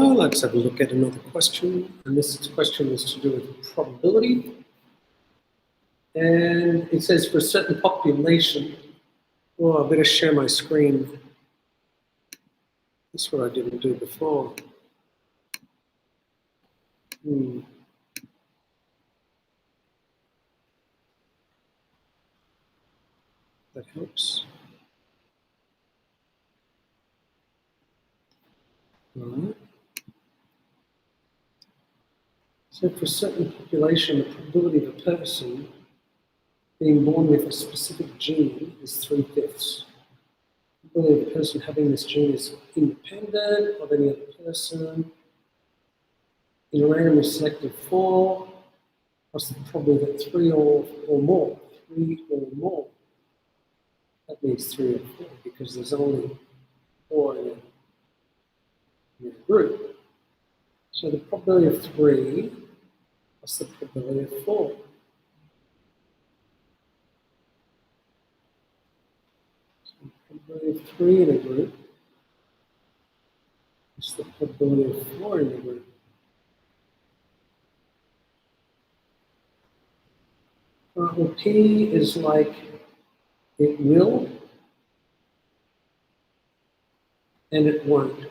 Let's have a look at another question. And this question is to do with probability. And it says for a certain population, I better share my screen. That's what I didn't do before. That helps. All right. So for a certain population, the probability of a person being born with a specific gene is 3/5. The probability of a person having this gene is independent of any other person. In a randomly selected for, what's the probability that 3 or more? 3 or more. That means 3 or 4 because there's only 4 in a group. So the probability of 3, what's the probability of 4? So the probability of 3 in a group is the probability of 4 in a group. Well, P is like it will and it won't.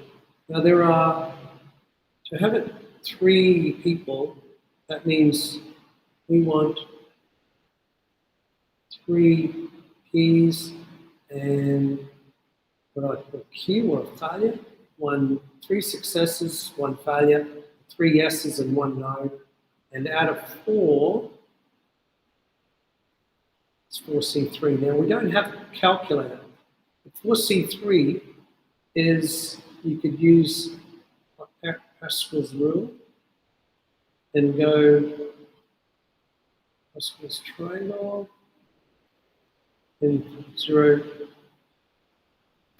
Now there are, to have it 3 people, that means we want 3 P's and what I call Q or failure. 3 successes, 1 failure, 3 yeses and 1 no. And out of 4, it's 4C3. Now we don't have a calculator. 4C3 is, you could use Pascal's rule and go Pascal's triangle and 0,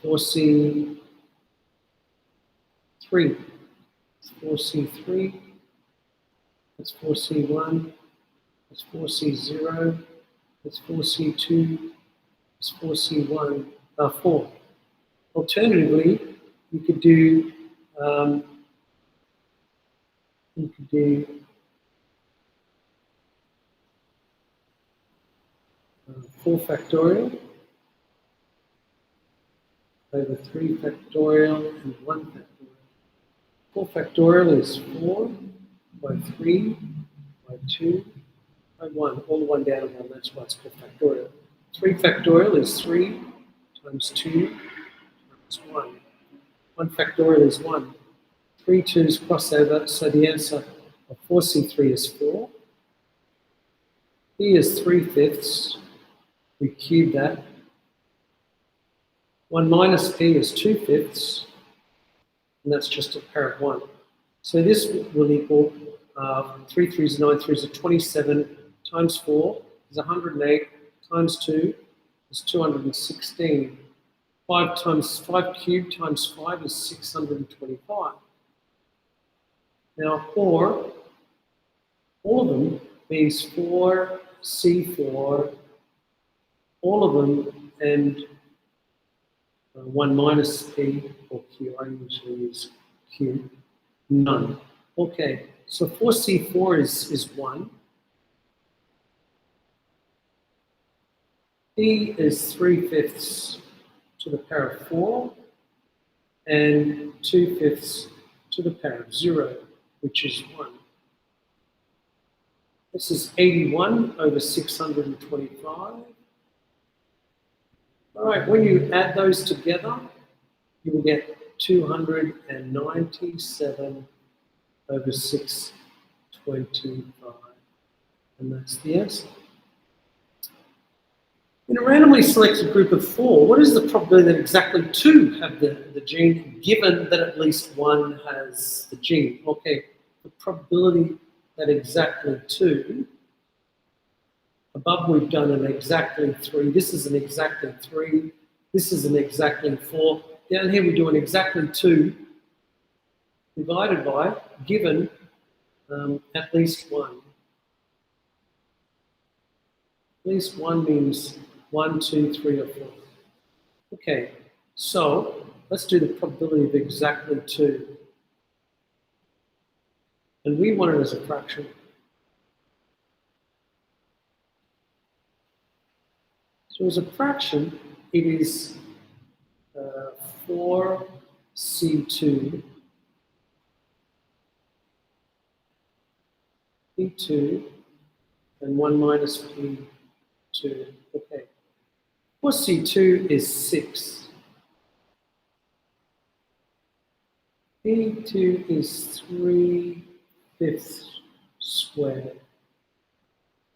4C3. It's 4C3. That's 4C1. That's 4C0. That's 4C2. It's 4C1. 4. Alternatively, you could do 4 factorial over 3 factorial and 1 factorial. 4 factorial is 4 by 3 by 2 by 1, all the 1 down and 1, that's why it's called factorial. 3 factorial is 3 times 2 times 1. 1 factorial is 1. 3 2's cross over, so the answer of 4C3 is 4. P is 3/5. We cube that. 1 minus P is 2/5, and that's just a pair of 1. So this will equal 3 3's 9 3's 27 times 4 is 108 times 2 is 216. 5 times 5 cubed times 5 is 625. Now 4, all of them means 4C4, all of them, and 1 minus P or Q, I usually use Q, none. Okay, so 4C4 is 1. P is 3/5 to the power of 4 and 2/5 to the power of 0, which is 1. This is 81 over 625. All right, when you add those together, you will get 297 over 625. And that's the answer. In a randomly selected group of 4, what is the probability that exactly 2 have the gene, given that at least 1 has the gene? Okay, the probability that exactly 2, above we've done an exactly 3, this is an exactly 3, this is an exactly 4, down here we do an exactly 2, divided by, given at least 1. At least 1 means 1, 2, 3, or 4. Okay, so let's do the probability of exactly 2. And we want it as a fraction. So as a fraction, it is 4C2 P2 and 1 minus P2. Okay. 4C2 is 6. P2 is 3/5 squared.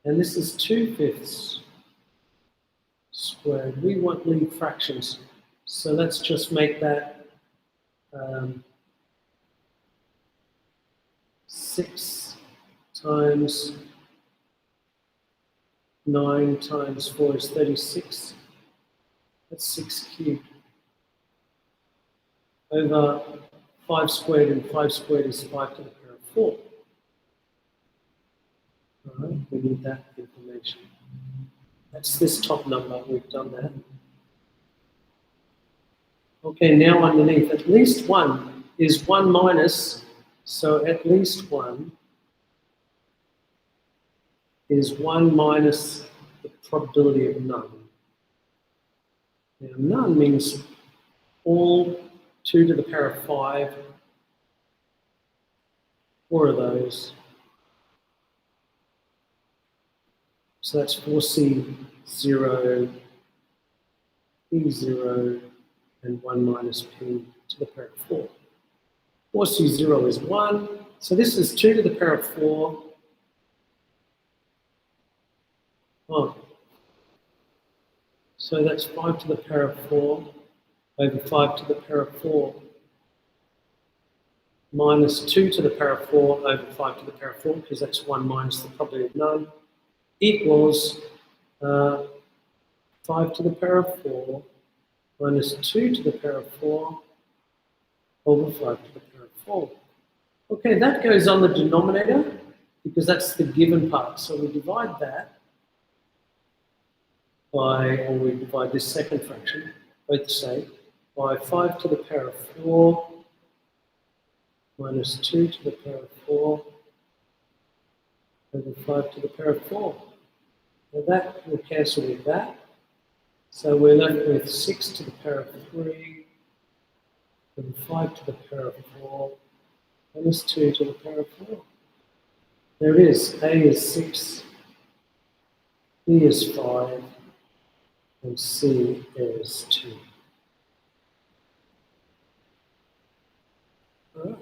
And this is 2/5 squared. We want lead fractions. So let's just make that 6 times 9 times 4 is 36. That's 6 cubed. Over 5 squared, and 5 squared is 5 to the power of 4. All right, we need that information. That's this top number, we've done that. Okay, now underneath, at least 1 is 1 minus, so at least 1 is 1 minus the probability of none. Now, none means all 2 to the power of 5, 4 of those. So that's 4C0, P0, and 1 minus P to the power of 4. 4C0 is 1. So this is 2 to the power of 4. Oh. So that's 5 to the power of 4 over 5 to the power of 4 minus 2 to the power of 4 over 5 to the power of 4, because that's 1 minus the probability of none, equals 5 to the power of 4 minus 2 to the power of 4 over 5 to the power of 4. Okay, that goes on the denominator because that's the given part. So we divide that by, or we divide this second fraction, both the same, by 5 to the power of 4 minus 2 to the power of 4 over 5 to the power of 4. Now that will cancel with that. So we're left with 6 to the power of 3 and 5 to the power of 4 minus 2 to the power of 4. There it is. A is 6, B is 5, and C is 2. All right.